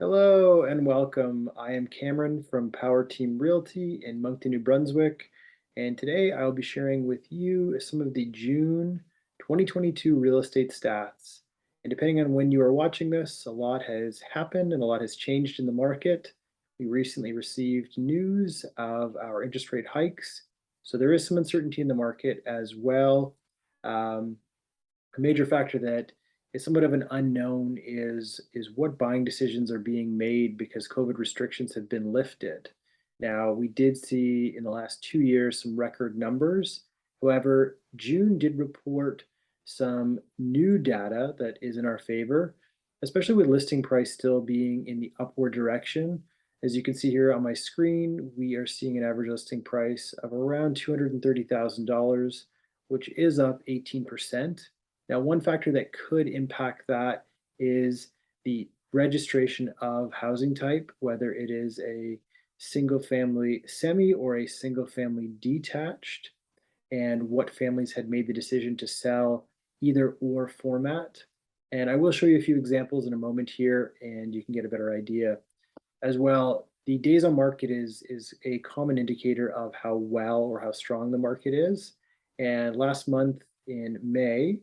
Hello and welcome. I am Cameron from Power Team Realty in Moncton, New Brunswick, and today I'll be sharing with you some of the June 2022 real estate stats. And depending on when you are watching this, a lot has happened and a lot has changed in the market. We recently received news of our interest rate hikes, so there is some uncertainty in the market as well. Um, a major factor that is somewhat of an unknown is what buying decisions are being made because COVID restrictions have been lifted. Now, we did see in the last 2 years some record numbers. However, June did report some new data that is in our favor, especially with listing price still being in the upward direction. As you can see here on my screen, we are seeing an average listing price of around $230,000, which is up 18%. Now, one factor that could impact that is the registration of housing type, whether it is a single family semi or a single family detached, and what families had made the decision to sell either or format. And I will show you a few examples in a moment here, and you can get a better idea as well. The days on market is a common indicator of how well or how strong the market is. And last month in May,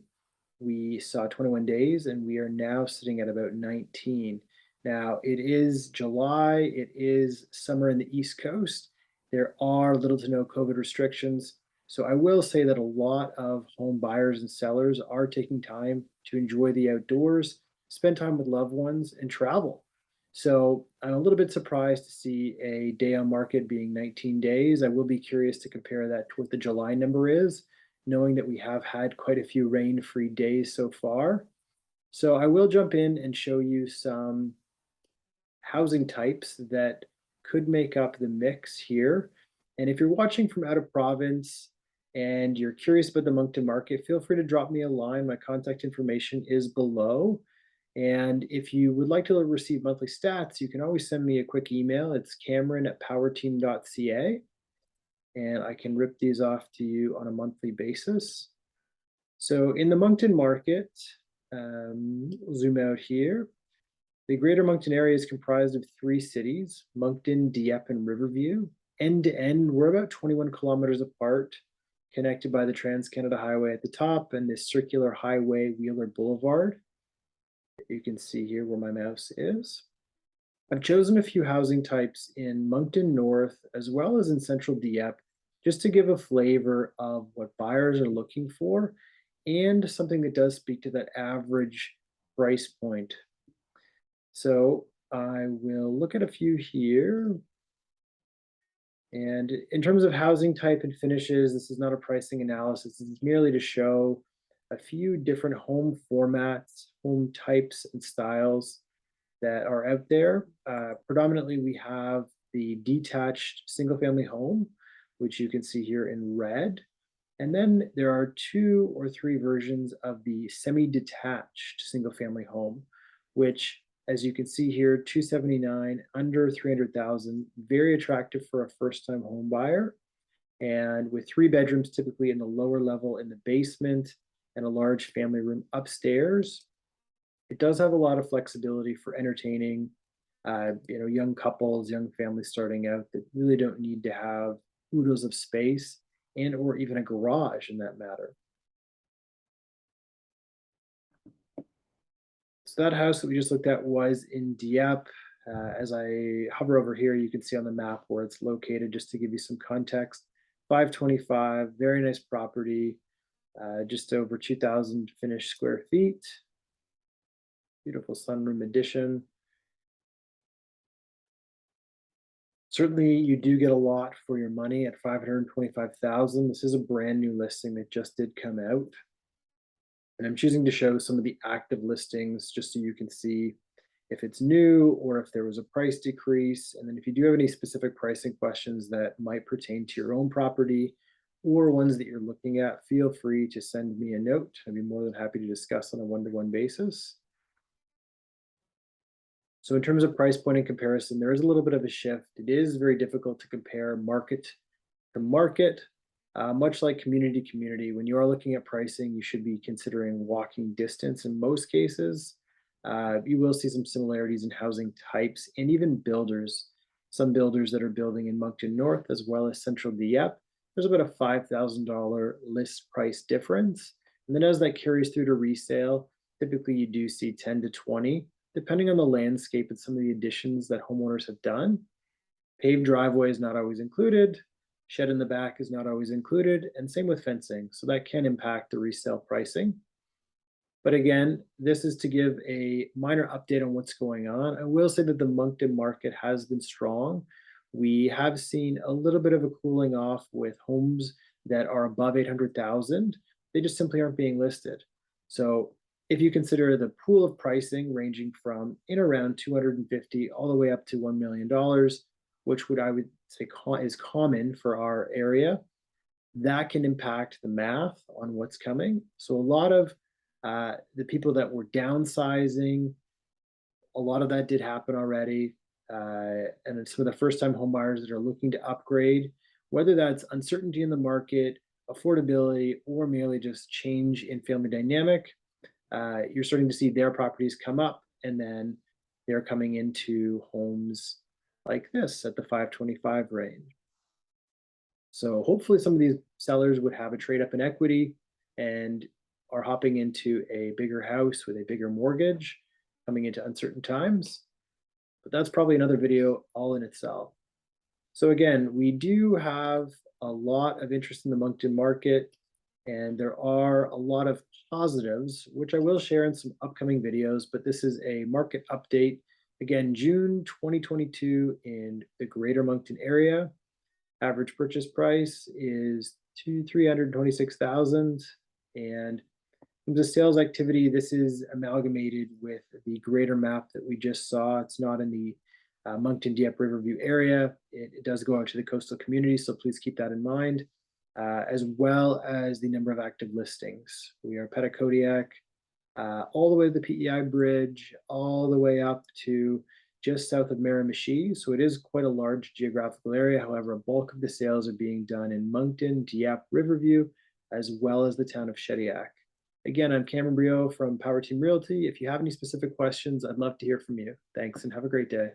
we saw 21 days and we are now sitting at about 19. Now, it is July, it is summer in the East Coast. There are little to no COVID restrictions. So I will say that a lot of home buyers and sellers are taking time to enjoy the outdoors, spend time with loved ones, and travel. So I'm a little bit surprised to see a day on market being 19 days. I will be curious to compare that to what the July number is, knowing that we have had quite a few rain-free days so far. So I will jump in and show you some housing types that could make up the mix here. And if you're watching from out of province and you're curious about the Moncton market, feel free to drop me a line. My contact information is below. And if you would like to receive monthly stats, you can always send me a quick email. It's cameron@powerteam.ca, and I can rip these off to you on a monthly basis. So in the Moncton market, we'll zoom out here. The Greater Moncton area is comprised of 3 cities, Moncton, Dieppe, and Riverview. End to end, we're about 21 kilometers apart, connected by the Trans-Canada Highway at the top and this circular highway, Wheeler Boulevard. You can see here where my mouse is. I've chosen a few housing types in Moncton North as well as in Central Dieppe, just to give a flavor of what buyers are looking for and something that does speak to that average price point. So I will look at a few here. And in terms of housing type and finishes, this is not a pricing analysis. It's merely to show a few different home formats, home types, and styles that are out there. Predominantly, we have the detached single family home, which you can see here in red. And then there are 2 or 3 versions of the semi-detached single family home, which, as you can see here, 279, under 300,000, very attractive for a first-time home buyer. And with 3 bedrooms typically in the lower level in the basement and a large family room upstairs, it does have a lot of flexibility for entertaining, young couples, young families starting out that really don't need to have oodles of space and or even a garage in that matter. So that house that we just looked at was in Dieppe. As I hover over here, you can see on the map where it's located, just to give you some context. 525, very nice property, just over 2,000 finished square feet. Beautiful sunroom addition. Certainly, you do get a lot for your money at 525,000. This is a brand new listing that just did come out. And I'm choosing to show some of the active listings just so you can see if it's new or if there was a price decrease. And then if you do have any specific pricing questions that might pertain to your own property or ones that you're looking at, feel free to send me a note. I'd be more than happy to discuss on a one-to-one basis. So in terms of price point and comparison, there is a little bit of a shift. It is very difficult to compare market to market. Much like community to community, when you are looking at pricing, you should be considering walking distance in most cases. You will see some similarities in housing types and even builders. Some builders that are building in Moncton North as well as Central Dieppe, there's about a $5,000 list price difference. And then as that carries through to resale, typically you do see 10 to 20, depending on the landscape and some of the additions that homeowners have done. Paved driveway is not always included. Shed in the back is not always included, and same with fencing. So that can impact the resale pricing. But again, this is to give a minor update on what's going on. I will say that the Moncton market has been strong. We have seen a little bit of a cooling off with homes that are above 800,000. They just simply aren't being listed. So if you consider the pool of pricing ranging from in around 250 all the way up to $1 million, which I would say is common for our area, that can impact the math on what's coming. So a lot of the people that were downsizing, a lot of that did happen already. And it's for the first time home buyers that are looking to upgrade, whether that's uncertainty in the market, affordability, or merely just change in family dynamic. You're starting to see their properties come up, and then they're coming into homes like this at the 525 range. So hopefully some of these sellers would have a trade up in equity and are hopping into a bigger house with a bigger mortgage coming into uncertain times. But that's probably another video all in itself. So again, we do have a lot of interest in the Moncton market, and there are a lot of positives, which I will share in some upcoming videos, but this is a market update. Again, June 2022 in the greater Moncton area. Average purchase price is $326,000. And in the sales activity, this is amalgamated with the greater map that we just saw. It's not in the Moncton Dieppe Riverview area. It does go out to the coastal community, so please keep that in mind, as well as the number of active listings. We are Petitcodiac, all the way to the PEI Bridge, all the way up to just south of Miramichi. So it is quite a large geographical area. However, a bulk of the sales are being done in Moncton, Dieppe, Riverview, as well as the town of Shediac. Again, I'm Cameron Brio from Power Team Realty. If you have any specific questions, I'd love to hear from you. Thanks and have a great day.